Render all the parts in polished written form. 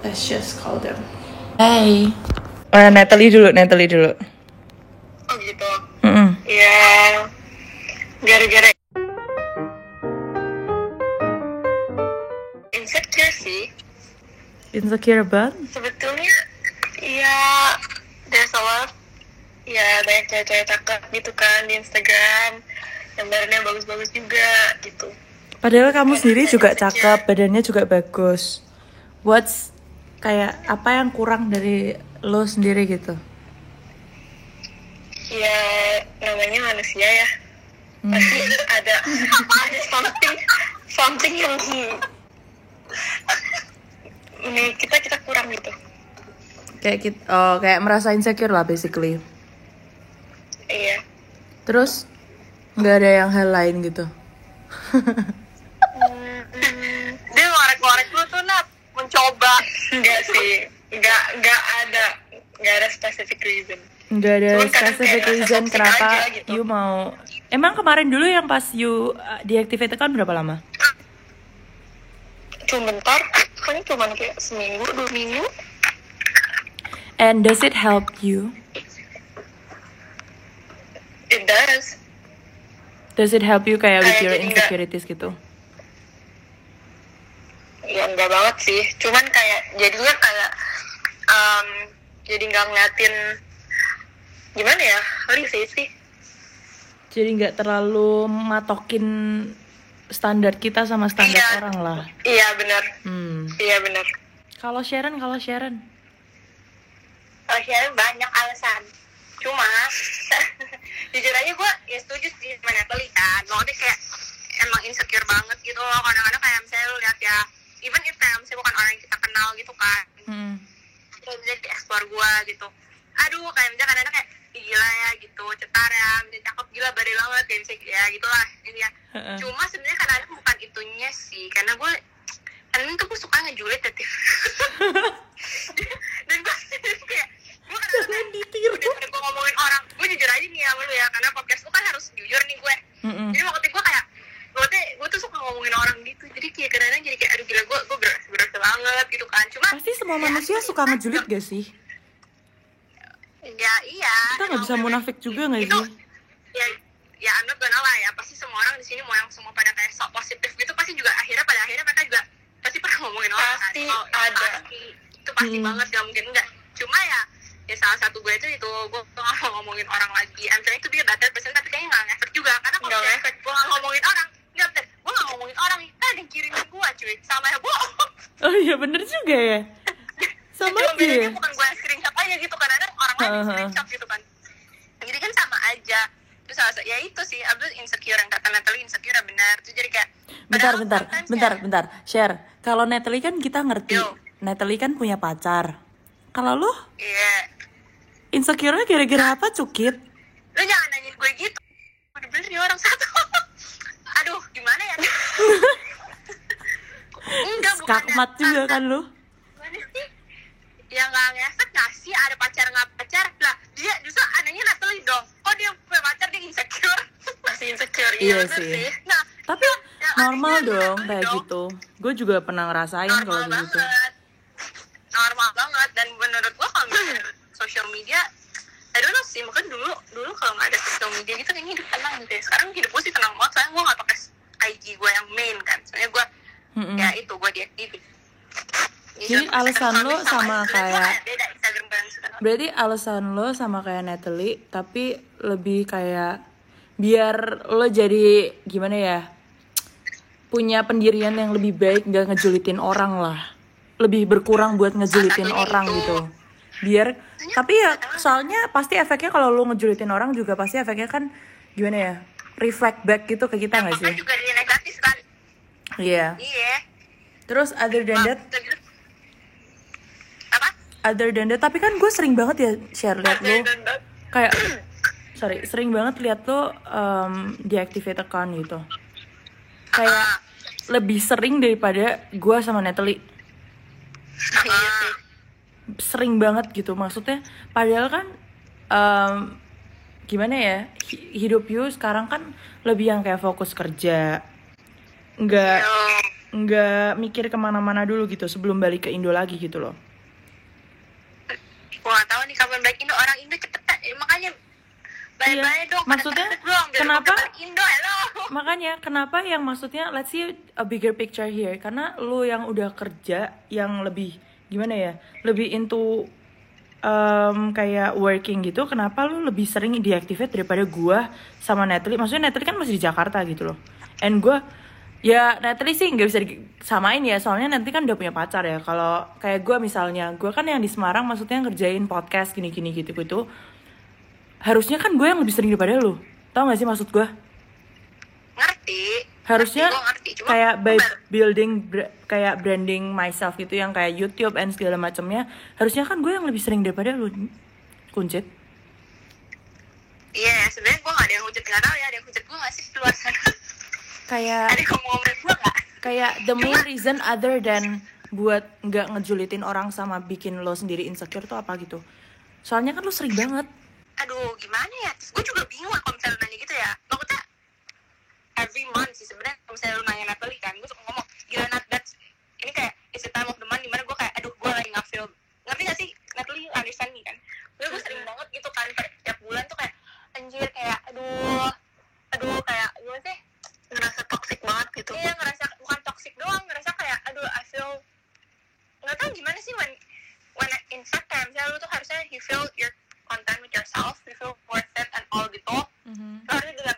Let's just call them. Hey. Natalie dulu. Oh gitu. Ya, gara-gara insecure sih. Insecure about? Sebetulnya, ya there's a lot. Ya banyak cewek-cewek cakep gitu kan di Instagram. Gambarnya bagus-bagus juga gitu. Padahal kamu sendiri juga cakep, badannya juga bagus. What's kayak apa yang kurang dari lo sendiri gitu? Ya namanya manusia ya. Pasti ada something yang kita kurang gitu. Kayak merasa insecure lah basically. Iya. Terus nggak ada yang hal lain gitu? Dia ngorek-ngorek lu tuh Nat, mencoba. Enggak sih, enggak ada specific reason. Nggak ada Cuman specific kadang reason kayak kenapa aja gitu. you mau. Emang kemarin dulu yang pas you deactivate account berapa lama? Cuma bentar, pokoknya cuma kayak seminggu, 2 minggu. And does it help you? It does. Does it help you kayak with Kayak your jadi insecurities gitu? Ya enggak banget sih, cuman kayak jadinya kayak jadi nggak ngeliatin gimana ya, how do you say it sih? Jadi nggak terlalu matokin standar kita sama standar Iya. orang lah. Iya benar. Iya benar. Kalau Sharon? Kalau Sharon banyak alasan, cuma jujur aja gue ya setuju sih sama Natalie kan. Lo dia kayak emang insecure banget gitu loh. Kadang-kadang kayak misalnya lo lihat ya, even if kayak misalnya bukan orang yang kita kenal gitu kan, kayak misalnya di explore gue gitu, aduh kayak misalnya kadang-kadang kayak "Ih, gila ya gitu, cetar ya, misalnya cakep gila badai banget kayak misalnya ya gitulah ini ya. Cuma sebenarnya kadang-kadang bukan itunya sih, karena gue tuh gue suka ngejulit ya Tiff. Dan gue sendiri kayak gue kadang-kadang udah gue ngomongin orang, gue jujur aja nih ya sama lu ya, karena podcast lu kan harus jujur nih gue. Jadi waktu gue kayak gue tuh suka ngomongin orang gitu, jadi kayak kadang-kadang jadi kayak aduh gila gue berasa banget gitu kan. Cuma pasti semua manusia suka ngejulit gak sih? Ya iya. Kita nggak bisa munafik juga nggak sih? Ya I'm not gonna lie ya, pasti semua orang di sini mau yang semua pada kayak sok positif gitu, pasti juga pada akhirnya mereka juga pasti pernah ngomongin orang Pasti kan. ada. Itu pasti banget, gak mungkin enggak. Cuma ya salah satu gue itu gue gak mau ngomongin orang lagi. I'm trying to be a better person, tapi kayaknya gak ngefek juga. Karena kalau gue gak ngomongin orang, gue gak ngomongin orang nih, ada yang kirimin gue cuy, sama ya bohong. Oh iya bener juga ya. Sama Cuma aja bedanya ya. bukan gue yang screenshot aja gitu, kadang orang lain yang screenshot gitu kan. Jadi kan sama aja. Terus ya itu sih, abis insecure yang kata Natalie, insecure benar. Terus jadi kayak Bentar. Share. Kalau Natalie kan kita ngerti. Natalie kan punya pacar. Kalau lo? Iya. Insecure-nya gara-gara apa, Cukit? Lu jangan nanyain gue gitu. Bener-bener nih orang satu. Aduh, gimana ya? Enggak, bukan. Skakmat juga kan lo? Gimana sih? Ya gak ngefek gak sih, ada pacar gak pacar. Lah, dia justru anehnya Natalie dong. Kok dia punya pacar, dia insecure? Masih insecure, Iya bener sih. Nah, tapi normal dong kayak dong. gitu. Gue juga pernah ngerasain kalau begitu. Normal banget. Dan menurut gue kalau misalnya social media, I don't know sih, mungkin dulu kalau nggak ada social media gitu kayaknya hidup tenang gitu ya. Sekarang hidup gue sih tenang banget, soalnya gue nggak pakai IG gue yang main kan, soalnya gue ya itu gue deactivate. Jadi alasan lo sama kayak, beda Instagram gue yang suka. berarti alasan lo sama kayak Natalie, tapi lebih kayak biar lo jadi gimana ya, punya pendirian yang lebih baik, gak ngejulitin orang lah, lebih berkurang buat ngejulitin orang gitu. Biar, tapi ya soalnya pasti efeknya kalau lo ngejulitin orang juga pasti efeknya kan gimana ya, reflect back gitu ke kita nggak sih? Juga dia negatif kan. Iya. Iya. Terus other than that, apa? Tapi kan gue sering banget ya share liat lo kayak sering banget liat lo deactivate account gitu. Kayak lebih sering daripada gue sama Natalie. Iya sih. Sering banget gitu, maksudnya padahal kan gimana ya, hidup you sekarang kan lebih yang kayak fokus kerja, nggak nggak mikir kemana-mana dulu gitu sebelum balik ke Indo lagi gitu loh. Gue gak tahu nih kapan balik Indo, orang Indo cepet makanya bye-bye dong. Maksudnya dong, kenapa Indo, hello. makanya kenapa yang maksudnya let's see a bigger picture here, karena lu yang udah kerja yang lebih gimana ya, lebih into kayak working gitu, kenapa lu lebih sering deactivate daripada gua sama Natalie? Maksudnya Natalie kan masih di Jakarta gitu loh, and gua ya Natalie sih nggak bisa disamain ya, soalnya nanti kan udah punya pacar ya. Kalau kayak gua misalnya, gua kan yang di Semarang, maksudnya ngerjain podcast gini-gini gitu harusnya kan gue yang lebih sering daripada lu, tau gak sih maksud gue? Ngerti. Harusnya ngerti. Cuma kayak by building kayak branding myself gitu, yang kayak YouTube and segala macamnya, harusnya kan gue yang lebih sering daripada lu, Kuncit. Iya, sebenarnya gue gak ada yang hujat, nggak tahu ya ada yang hujat gue nggak sih di luar sana. Kayak ada yang ngomongin gue nggak? Kayak the main reason other than buat nggak ngejulitin orang sama bikin lo sendiri insecure tuh apa gitu? Soalnya kan lo sering banget. Aduh, gimana ya? Gue juga bingung kalau misalnya nanya gitu ya. Maksudnya every month sih sebenarnya. Kalau misalnya lu nanya Natalie kan, gue suka ngomong, gila Nat, ini kayak it's a time of the month dimana gue kayak, aduh gue lagi nggak feel. Ngerti gak sih? Natalie understand nih kan? Gue sering banget gitu kan, tiap bulan tuh kayak, anjir kayak, aduh kayak, gimana sih? Ngerasa toxic banget gitu. Iya, ngerasa, bukan toxic doang, ngerasa kayak, aduh I feel, nggak tahu gimana sih when in fact kayak misalnya lu tuh harusnya you feel your content with yourself, you feel worth it and all gitu. Lu harusnya juga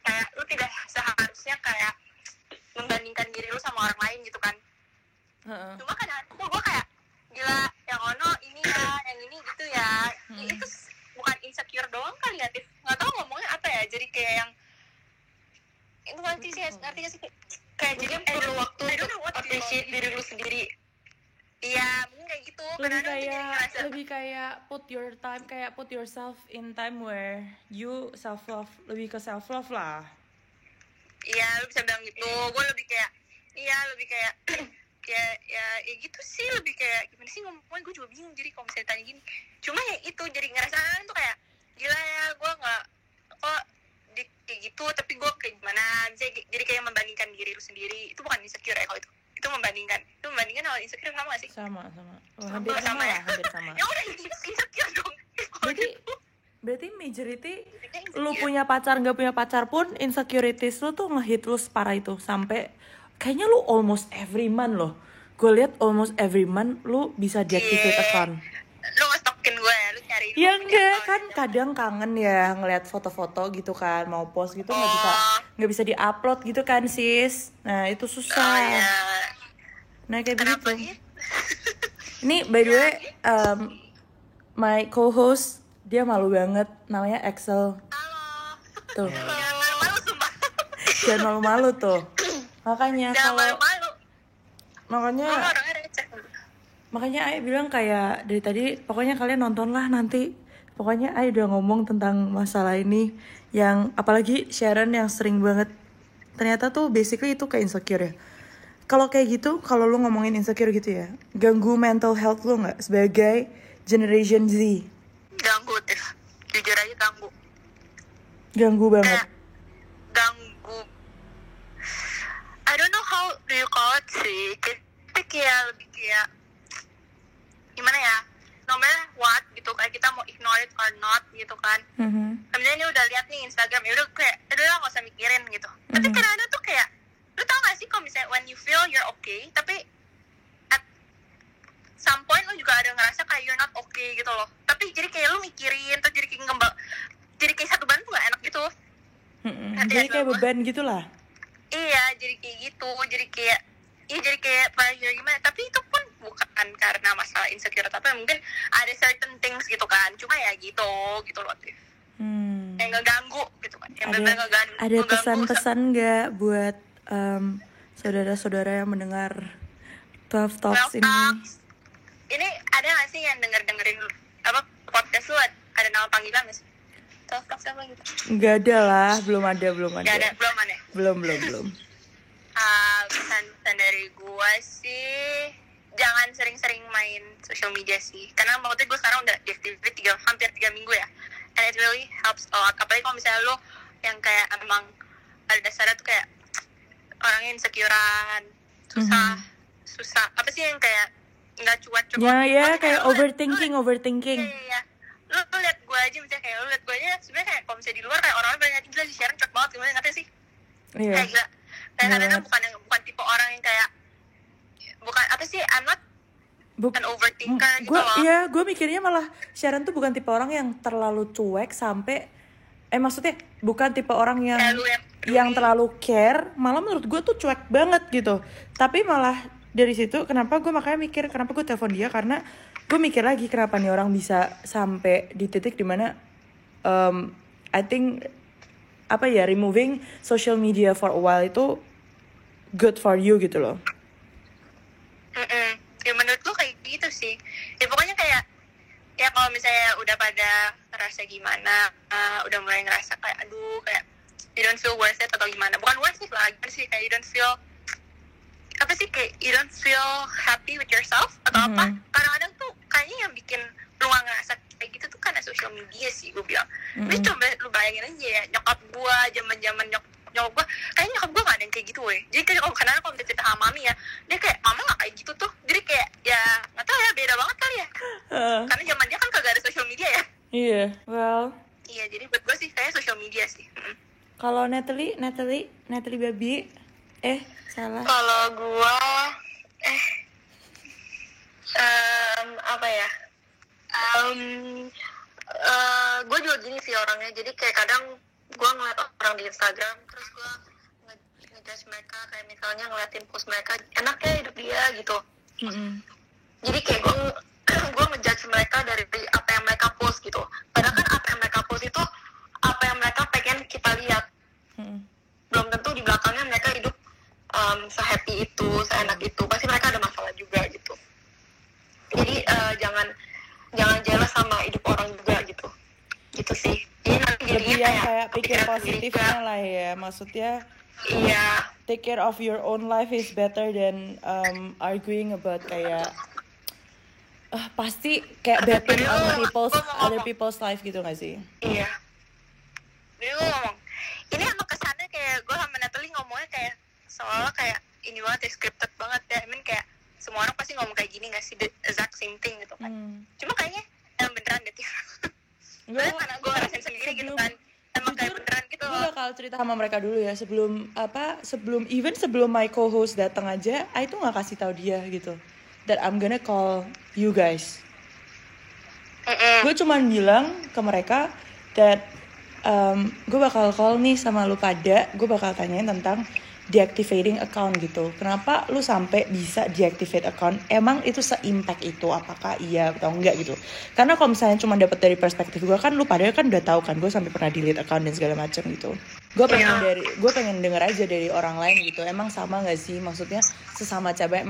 kayak lu tidak seharusnya kayak membandingkan diri lu sama orang lain gitu kan. Cuma kan gue kayak gila yang ono ini ya, yang ini gitu ya. Itu bukan insecure doang kali ya, Tif. Nggak tahu ngomongnya apa ya. Jadi kayak yang itu ngerti gak sih kayak jadi perlu waktu untuk appreciate diri lu sendiri. Iya, mungkin kayak gitu. Lebih kayak put yourself in time where you self love, lebih ke self love lah. Iya, lu bisa bilang gitu. Gue lebih kayak ya gitu sih, lebih kayak gimana sih ngomongnya, gue juga bingung. Jadi kalau misalnya tanya gini, cuma ya itu jadi ngerasa tuh kayak gila ya, gue nggak kok kayak gitu, tapi gue kayak gimana, jadi kayak membandingkan diri lu sendiri. Itu bukan insecure ya kalau itu membandingkan sama insecure sama gak sih? Sama hampir sama ya udah itu insecure dong. Berarti majority lu punya pacar nggak punya pacar pun insecurities lu tuh ngehit lu separah itu, sampai kayaknya lu almost every month loh. Gue liat almost every month lu bisa deactivate account. Lu nge-stalkin gue ya, lu cari. Ya enggak kan, kadang kangen ya ngeliat foto-foto gitu kan, mau post gitu nggak bisa diupload gitu kan sis. Nah itu susah. Nah kayak begitu. Ini by the way my co-host dia malu banget, namanya Axel. Halo. Tuh. Jangan malu-malu sumpah. Jangan malu-malu tuh. Makanya makanya Ay bilang kayak dari tadi, pokoknya kalian nontonlah nanti. Pokoknya Ay udah ngomong tentang masalah ini, yang apalagi Sharon yang sering banget. Ternyata tuh basically itu kayak insecure ya. Kalau kayak gitu, kalau lu ngomongin insecure gitu ya, ganggu mental health lu nggak sebagai Generation Z? Ganggu deh, jujur aja ganggu. Ganggu banget. Ganggu. I don't know how do you call it sih. Tapi kayak lebih kayak gimana ya? No matter what gitu, kayak kita mau ignore it or not gitu kan. Kemudian ini udah lihat nih Instagram, ya udah kayak udah nggak usah mikirin gitu. Tapi kadang-kadang tuh kayak, lu tau gak sih kalau misalnya when you feel you're okay, tapi at some point lu juga ada ngerasa kayak you're not okay gitu loh. Tapi jadi kayak lu mikirin, terus jadi kayak jadi kayak satu beban tuh gak enak gitu. Jadi kayak beban gitu lah. Iya, jadi kayak gitu, jadi kayak pressure gimana. Tapi itu pun bukan karena masalah insecure, tapi mungkin ada certain things gitu kan. Cuma ya gitu loh. Yang ngeganggu gitu kan. Yang ada pesan-pesan nggak buat saudara-saudara yang mendengar 12 Talks ini? Ini ada nggak sih yang dengerin apa podcast lu, ada nama panggilan nggak sih? 12 Talks apa gitu? Nggak ada lah, belum ada. Nggak ada, belum ada. Belum. Pesan dari gua sih, jangan sering-sering main social media sih, karena maksudnya gue sekarang udah deactivate hampir 3 minggu ya, and it really helps a lot. Apalagi kalau misalnya lo yang kayak emang pada dasarnya tuh kayak orangnya insecurean, susah apa sih yang kayak nggak cuek-cuek. Ya kayak overthinking. Iya. Lu lihat gue aja misalnya kayak lu lihat gue aja sebenarnya kayak kalau misalnya di luar kayak orang-orang banyak gila si Sharon cuek banget gimana ngerti sih? Iya. Kayak gila. Kayak kadang-kadang bukan tipe orang yang kayak bukan apa sih I'm not an overthinker gitu loh. Iya, gue mikirnya malah Sharon tuh bukan tipe orang yang terlalu cuek sampai maksudnya bukan tipe orang yang terlalu care, malah menurut gue tuh cuek banget gitu. Tapi malah dari situ kenapa gue makanya mikir kenapa gue telepon dia, karena gue mikir lagi kenapa nih orang bisa sampai di titik dimana I think removing social media for a while itu good for you gitu loh. Ya menurut gue kayak gitu sih. Ya pokoknya kayak ya kalau misalnya udah pada ngerasa gimana, udah mulai ngerasa kayak aduh kayak you don't feel worth it atau gimana, bukan worth it lah sih, kayak you don't feel apa sih, kayak you don't feel happy with yourself atau apa, kadang-kadang tuh kayaknya yang bikin lu gak ngerasa kayak gitu tuh karena social media sih gue bilang. Tapi coba lu bayangin aja ya nyokap gue zaman nyokap gue, kayaknya nyokap gue gak ada yang kayak gitu weh. Jadi kayak kalau kita cerita sama mami ya, dia kayak mama gak kayak gitu tuh, jadi kayak ya gak tau ya, beda banget kali ya. Karena zaman dia kan kagak ada social media ya. Iya, iya, jadi buat gue sih kayak social media sih. Kalau Natalie babi salah. Kalau gue apa ya, gue juga gini sih orangnya, jadi kayak kadang gue ngeliat orang di Instagram terus gue ngejudge mereka, kayak misalnya ngeliatin post mereka enak ya hidup dia gitu. Jadi kayak gue ngejudge mereka dari apa yang mereka post gitu, padahal kan apa yang mereka post itu apa yang mereka pengen kita lihat. Belum tentu di belakangnya mereka hidup se-happy itu, seenak itu, pasti mereka ada masalah juga gitu. Jadi jangan jealous sama hidup orang juga gitu sih. Jadi nanti lebih yang kayak pikir positifnya lah ya, maksudnya iya, take care of your own life is better than arguing about kayak pasti kayak betting on other people's life gitu gak sih? Iya. Jadi gue ngomong ini emang kesannya kayak gue sama Natalie ngomongnya kayak seolah kayak ini banget ya, scripted banget ya. I mean kayak semua orang pasti ngomong kayak gini gak sih, the exact same thing gitu kan. Cuma kayaknya emang beneran deh tiap. Karena gue ngerasain sendiri gitu kan, emang kayak beneran gitu. Gue bakal cerita sama mereka dulu ya sebelum my co-host datang aja, I tuh nggak kasih tahu dia gitu that I'm gonna call you guys. Gue cuman bilang ke mereka that gue bakal call nih sama lu pada, gue bakal tanyain tentang deactivating account gitu. Kenapa lu sampai bisa deactivate account? Emang itu se-impact itu? Apakah iya atau enggak gitu? Karena kalau misalnya cuma dapat dari perspektif gue kan, lu pada kan udah tahu kan gue sampai pernah delete account dan segala macam gitu. Gue pengen denger aja dari orang lain gitu. Emang sama nggak sih? Maksudnya sesama cewek,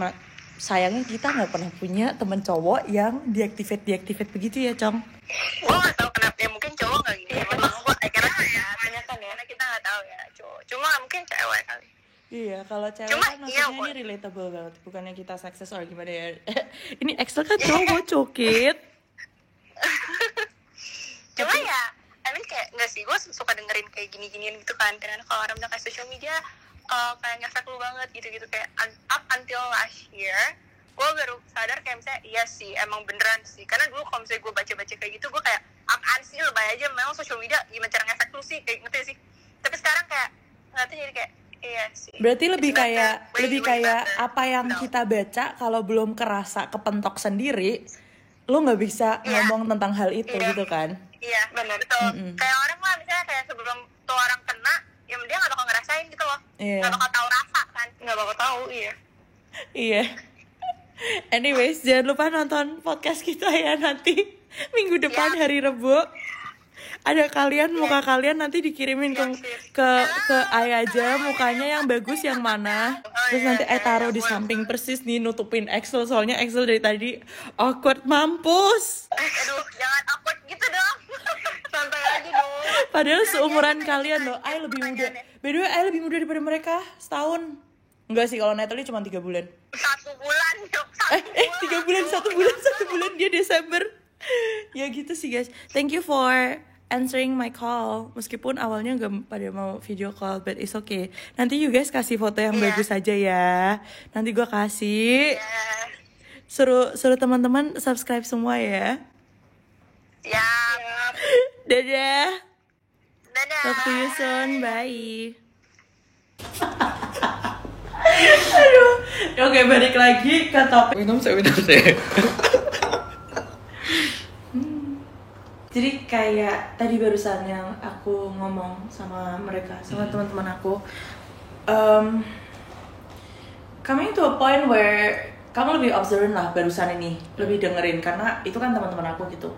sayangnya kita nggak pernah punya temen cowok yang deactivate begitu ya, Cong. Gue nggak tahu kenapa ya, mungkin cowok nggak gini. Memang gue kira ya banyak kan ya, karena kita nggak tahu ya cowok. Cuma mungkin cewek kali. Iya, kalau cewek kan maksudnya ini relatable banget. Bukannya kita sexist or gimana ya. Ini Excel kan cowok cokit. Cuma ya, I mean kayak nggak sih, gue suka dengerin kayak gini-ginian gitu kan. Karena kalau orang bilang kayak social media kayak ngefek lu banget gitu-gitu. Kayak up until last year, gue baru sadar kayak misalnya iya sih, emang beneran sih. Karena dulu kalau misalnya gue baca-baca kayak gitu, gue kayak apaan sih, lebay aja memang social media gimana cara ngefek lu sih, kayak ngerti sih. Tapi sekarang kayak nggak tahu, jadi kayak iya sih. Berarti lebih kayak apa yang kita baca kalau belum kerasa kepentok sendiri, lu nggak bisa ngomong tentang hal itu gitu kan? Iya, benar betul. Kayak orang lah misalnya kayak sebelum tuh orang kena, ya dia nggak bakal ngerasain gitu loh, nggak bakal tahu rasa kan, nggak bakal tahu. Iya. Anyways, jangan lupa nonton podcast kita ya nanti minggu depan hari Rebo. Ada kalian, muka kalian nanti dikirimin ke Ai aja, mukanya yang bagus yang mana. Terus nanti Ai taruh di samping persis nih, nutupin Excel, soalnya Excel dari tadi awkward mampus. Aduh, jangan awkward gitu dong. Santai aja dong. Padahal seumuran kalian loh, Ai lebih muda. By the way, Ai lebih muda daripada mereka setahun. Enggak sih, kalau Natalie cuma 3 bulan. 1 bulan, Cok. 1 bulan dia Desember. Ya gitu sih guys. Thank you for answering my call. Meskipun awalnya gak pada mau video call, but it's okay. Nanti you guys kasih foto yang bagus aja ya. Nanti gue kasih. Suruh teman-teman subscribe semua ya. Siap. Dadah. Talk to you Dadah. soon. Bye. Aduh. Oke, balik lagi ke topik. Minum saya. Jadi kayak tadi barusan yang aku ngomong sama mereka, sama teman-teman aku, coming to a point where kamu lebih observant lah barusan ini, lebih dengerin karena itu kan teman-teman aku gitu.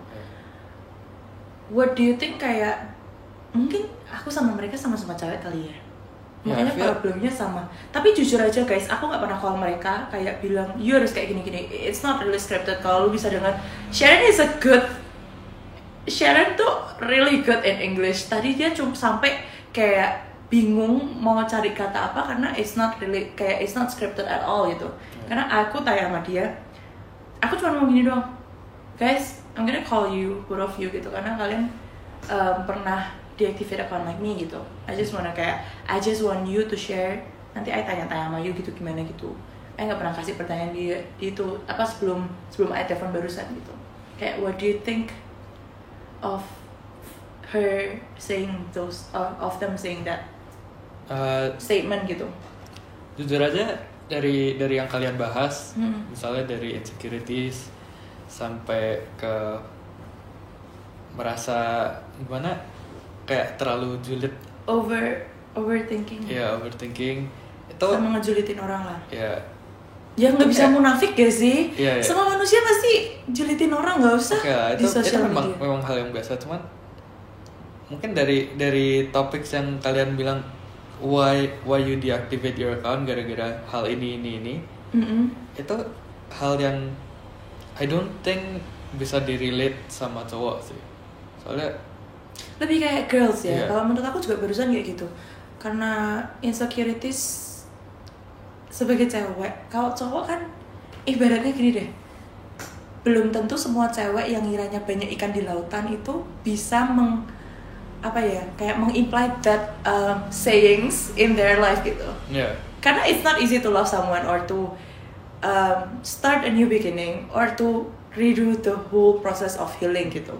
What do you think, kayak mungkin aku sama mereka sama-sama cewek kali ya? Makanya problemnya sama. Tapi jujur aja guys, aku nggak pernah call mereka kayak bilang you harus kayak gini-gini. It's not really scripted. Kalau lu bisa dengar, Sharon tuh really good in English. Tadi dia cuma sampai kayak bingung mau cari kata apa karena it's not scripted at all gitu. Karena aku tanya sama dia, aku cuma mau gini doang, guys, I'm gonna call you, both of you gitu, karena kalian pernah deactivate account like me gitu. I just want you to share. Nanti I tanya-tanya sama you gitu gimana gitu. I nggak pernah kasih pertanyaan di itu apa sebelum I telepon barusan gitu. Kayak what do you think of her saying of them saying that statement gitu? Jujur aja dari yang kalian bahas, misalnya dari insecurities sampai ke merasa gimana kayak terlalu julid, overthinking. Ya, overthinking itu sama ngejulitin orang lah. Ya nggak bisa munafik gak sih? Iya. Semua manusia pasti julitin orang, nggak usah di sosial media. Itu memang hal yang biasa, cuman mungkin dari topik yang kalian bilang why you deactivate your account gara-gara hal ini itu hal yang I don't think bisa direlate sama cowok sih, soalnya lebih kayak girls ya. Kalau menurut aku juga barusan kayak gitu, karena insecurities sebagai cewek. Kalau cowok kan ibaratnya gini deh, belum tentu semua cewek yang ngiranya banyak ikan di lautan itu bisa mengimply that sayings in their life gitu. Karena it's not easy to love someone or to start a new beginning or to redo the whole process of healing gitu.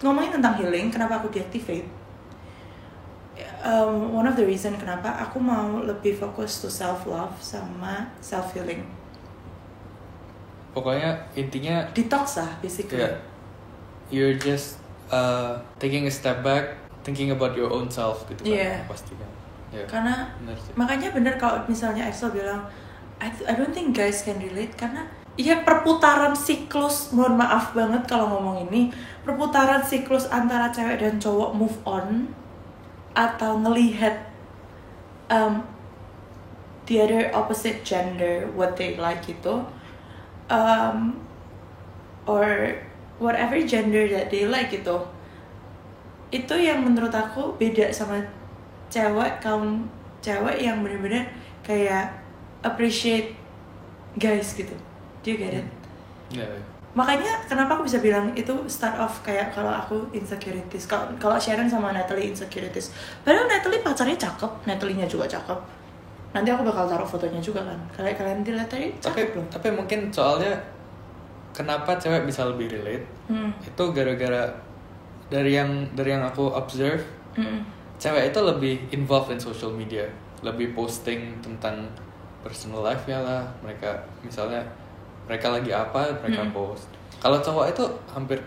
Ngomongin tentang healing, kenapa aku deactivate? One of the reason kenapa aku mau lebih fokus to self love sama self healing. Pokoknya intinya detox lah basically. You're just taking a step back, thinking about your own self gitu kan, pastinya. Karena makanya bener kalau misalnya Axel bilang I don't think guys can relate, karena ya perputaran siklus, mohon maaf banget kalau ngomong ini, perputaran siklus antara cewek dan cowok move on atau ngelihat the other opposite gender what they like gitu, or whatever gender that they like gitu, itu yang menurut aku beda sama kaum cewek yang benar-benar kayak appreciate guys gitu. Do you get it? Makanya kenapa aku bisa bilang itu start off kayak kalau aku insecurities, kalau Sharon sama Natalie insecurities. Padahal Natalie pacarnya cakep, Natalie-nya juga cakep. Nanti aku bakal taruh fotonya juga kan. Kalian lihat tadi cakep belum? Tapi mungkin soalnya kenapa cewek bisa lebih relate? Itu gara-gara dari yang aku observe, cewek itu lebih involved in social media, lebih posting tentang personal life ya lah. Mereka lagi apa, mereka post. Kalau cowok itu hampir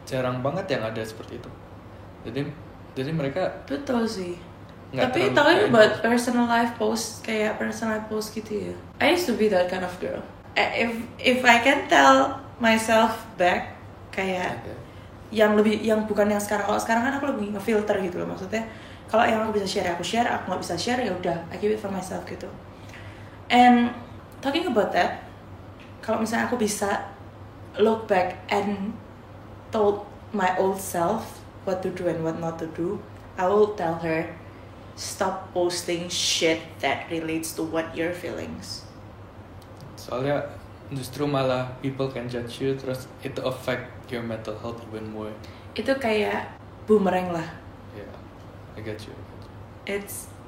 jarang banget yang ada seperti itu. Jadi mereka betul sih. Tapi talking about personal life post, kayak personal life post gitu ya. I used to be that kind of girl. If I can tell myself back, kayak yang bukan yang sekarang. Kalau sekarang kan aku lebih ngefilter gitu loh, maksudnya. Kalau yang aku bisa share, aku nggak bisa share ya udah, I keep it for myself gitu. And talking about that, kalau misalnya aku bisa look back and told my old self what to do and what not to do, I will tell her, stop posting shit that relates to what your feelings. Soalnya justru malah people can judge you, terus itu affect your mental health even more. Itu kayak boomerang lah. Yeah, I get you.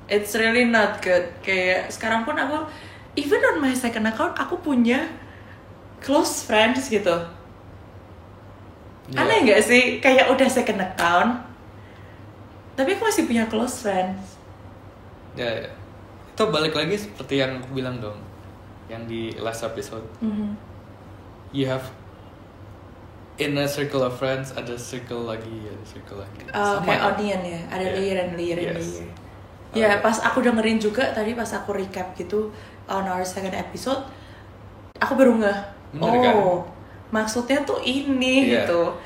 It's really not good. Kayak sekarang pun aku even on my second account aku punya close friends gitu. Yeah. Aneh nggak sih? Kayak udah second account, tapi aku masih punya close friends. Ya, itu balik lagi seperti yang aku bilang dong, yang di last episode. You have in a circle of friends, ada circle lagi. Kayak onion ya, ada layer. Yes. Ya, pas aku dengerin juga tadi pas aku recap gitu on our second episode, aku baru ngeh. Bener, maksudnya tuh ini gitu.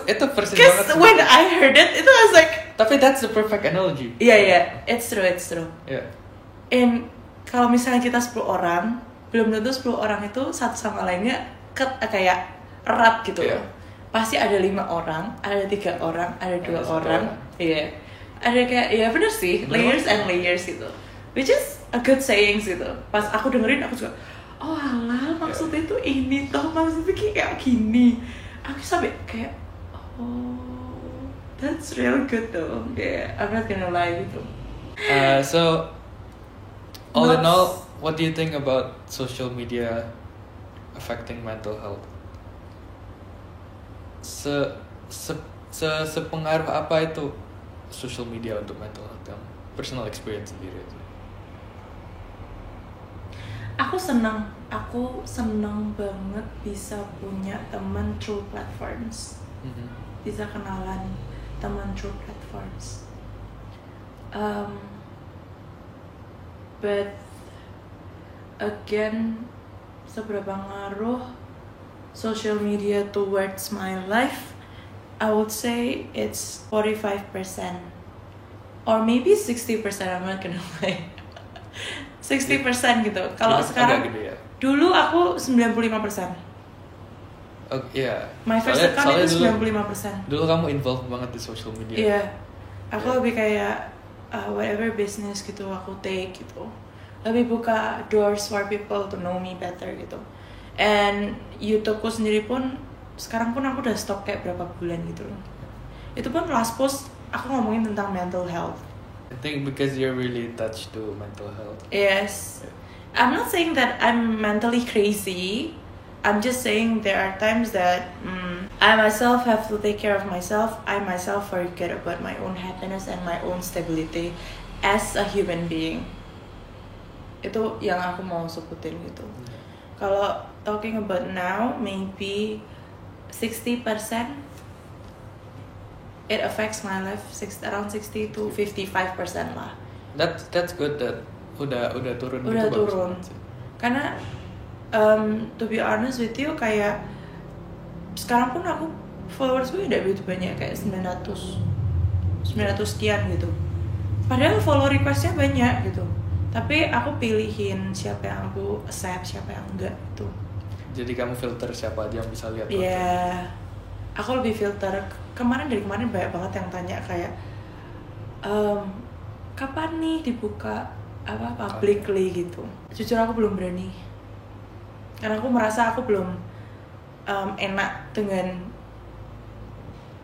Itu persis banget. Because when I heard it was like. Tapi that's the perfect analogy. Iya, it's true. Yeah. And kalau misalnya kita 10 orang, belum tentu 10 orang itu satu sama lainnya kayak erat gitu loh. Pasti ada 5 orang, ada 3 orang, ada 2 orang. Iya. Ada kayak, ya bener sih, layers and layers gitu. Which is a good sayings gitu. Pas aku dengerin, aku juga, oh alah, maksudnya itu ini toh, maksudnya kayak gini. Aku sampai kayak, oh, that's real good though. Yeah, I'm not gonna lie gitu. So, all in all, what do you think about social media affecting mental health? Sepengaruh apa itu social media untuk mental health kamu? Personal experience sendiri itu. Aku senang banget bisa punya teman through platforms. Bisa kenalan teman through platforms. But again, seberapa ngaruh social media towards my life? I would say it's 45% or maybe 60%. I'm not gonna lie. 60% gitu. Kalau sekarang gede, ya? Dulu aku 95%. Oh iya. My first account itu 95%. Dulu kamu involved banget di social media. Iya. Aku lebih kayak whatever business gitu aku take gitu. Lebih buka doors for people to know me better gitu. And YouTubeku sendiri pun sekarang pun aku udah stop kayak berapa bulan gitu loh. Itu pun last post aku ngomongin tentang mental health. I think because you're really attached to mental health. Yes. I'm not saying that I'm mentally crazy. I'm just saying there are times that I myself have to take care of myself. I myself forget about my own happiness and my own stability as a human being. Itu yang aku mau sebutin gitu. Kalau talking about now, maybe 60% it affects my life, around 60 to 55% lah. That's good that udah turun. Udah gitu, turun. Karena to be honest with you, kayak sekarang pun aku followers gue udah begitu banyak, kayak 900 sekian gitu. Padahal follow requestnya banyak gitu. Tapi aku pilihin siapa yang aku accept, siapa yang enggak gitu. Jadi kamu filter siapa aja yang bisa lihat. Iya. Aku lebih filter. Dari kemarin banyak banget yang tanya kayak kapan nih dibuka publicly gitu. Jujur aku belum berani. Karena aku merasa aku belum enak dengan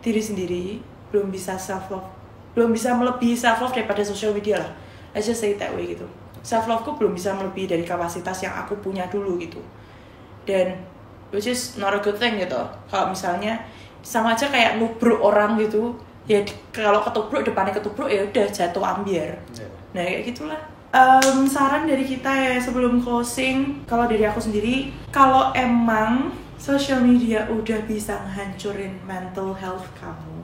diri sendiri, belum bisa self love, belum bisa melebihi self love daripada social media lah. Let's just say it that way gitu. Self loveku belum bisa melebihi dari kapasitas yang aku punya dulu gitu. Dan which is not a good thing gitu. Kalau misalnya sama aja kayak nubruk orang gitu, ya kalau ketubruk depannya ketubruk ya udah jatuh ambiar. Nah kayak gitulah. Saran dari kita ya sebelum closing, kalau dari aku sendiri, kalau emang social media udah bisa ngancurin mental health kamu,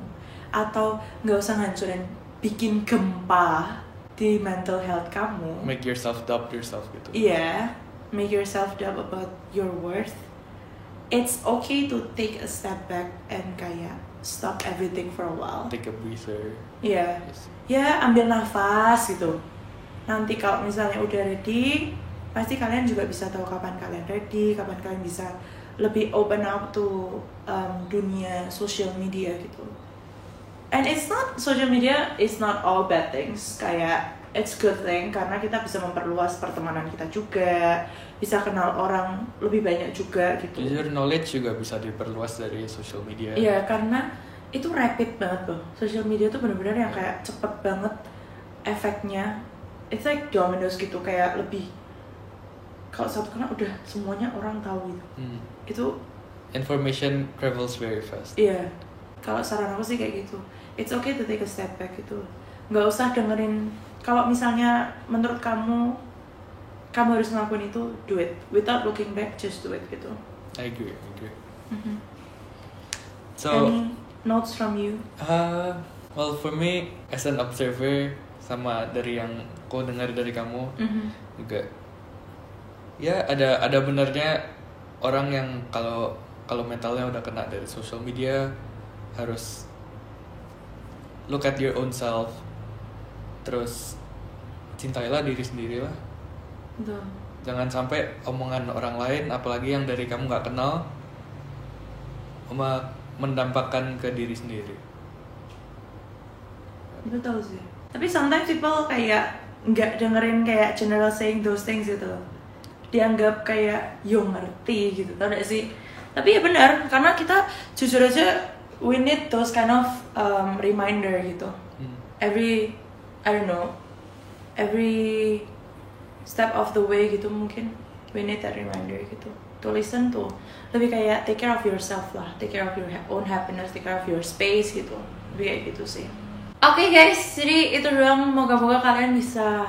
atau nggak usah ngancurin, bikin gempa di mental health kamu, make yourself doubt yourself gitu. Iya, make yourself doubt about your worth. It's okay to take a step back and kayak stop everything for a while. Take a breather. Iya, ya ambil nafas gitu. Nanti kalau misalnya udah ready, pasti kalian juga bisa tahu kapan kalian ready, kapan kalian bisa lebih open up to dunia social media gitu. And it's not, social media is not all bad things. Kayak it's good thing karena kita bisa memperluas pertemanan kita juga, bisa kenal orang lebih banyak juga gitu. Your knowledge juga bisa diperluas dari social media. Iya, karena itu rapid banget loh. Social media tuh bener-bener yang kayak cepet banget efeknya. It's like dominoes gitu, kayak lebih kalau satu kena udah semuanya orang tahu gitu. Itu information travels very fast. Iya. Kalau saran aku sih kayak gitu. It's okay to take a step back gitu. Nggak usah dengerin. Kalau misalnya menurut kamu harus ngelakuin itu, do it. Without looking back, just do it gitu. I agree. So, any notes from you? Well, for me as an observer, sama dari yang aku dengar dari kamu juga, ya ada benarnya orang yang kalau mentalnya udah kena dari social media harus look at your own self, terus cintailah diri sendiri lah. Betul. Jangan sampai omongan orang lain, apalagi yang dari kamu nggak kenal, mendampakkan ke diri sendiri. Betul sih. Tapi sometimes people kayak nggak dengerin kayak general saying those things gitu loh. Dianggap kayak yo ngerti gitu, tau gak sih? Tapi ya benar, karena kita jujur aja we need those kind of reminder gitu. Every step of the way gitu mungkin we need that reminder gitu. To listen to lebih kayak take care of yourself lah, take care of your own happiness, take care of your space gitu. Lebih kayak gitu sih. Oke guys, jadi itu doang. Moga-moga kalian bisa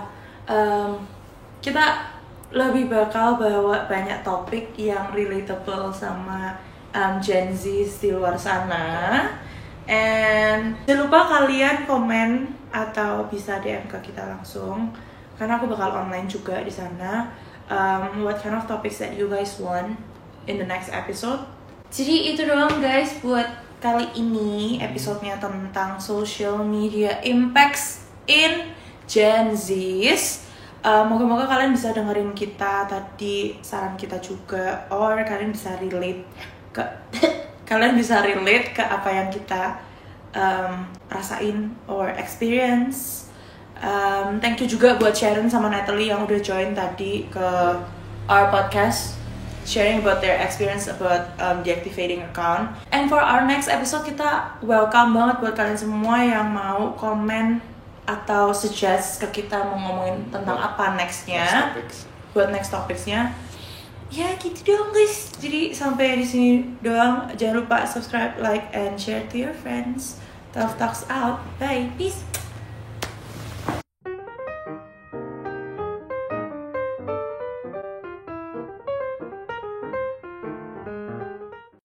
kita lebih bakal bawa banyak topik yang relatable sama Gen Z di luar sana. And jangan lupa kalian komen atau bisa DM ke kita langsung, karena aku bakal online juga di sana. What kind of topics that you guys want in the next episode. Jadi itu doang guys buat kali ini episodenya tentang social media impacts in Gen Z's. Moga-moga kalian bisa dengerin kita tadi, saran kita juga, or kalian bisa relate ke apa yang kita rasain or experience. Thank you juga buat Sharon sama Natalie yang udah join tadi ke our podcast, sharing about their experience about deactivating account. And for our next episode, kita welcome banget buat kalian semua yang mau komen atau suggest ke kita mau ngomongin tentang apa nextnya, buat next topicsnya. Ya gitu doang guys. Jadi sampai di sini doang. Jangan lupa subscribe, like, and share to your friends. Tough Talks out. Bye. Peace.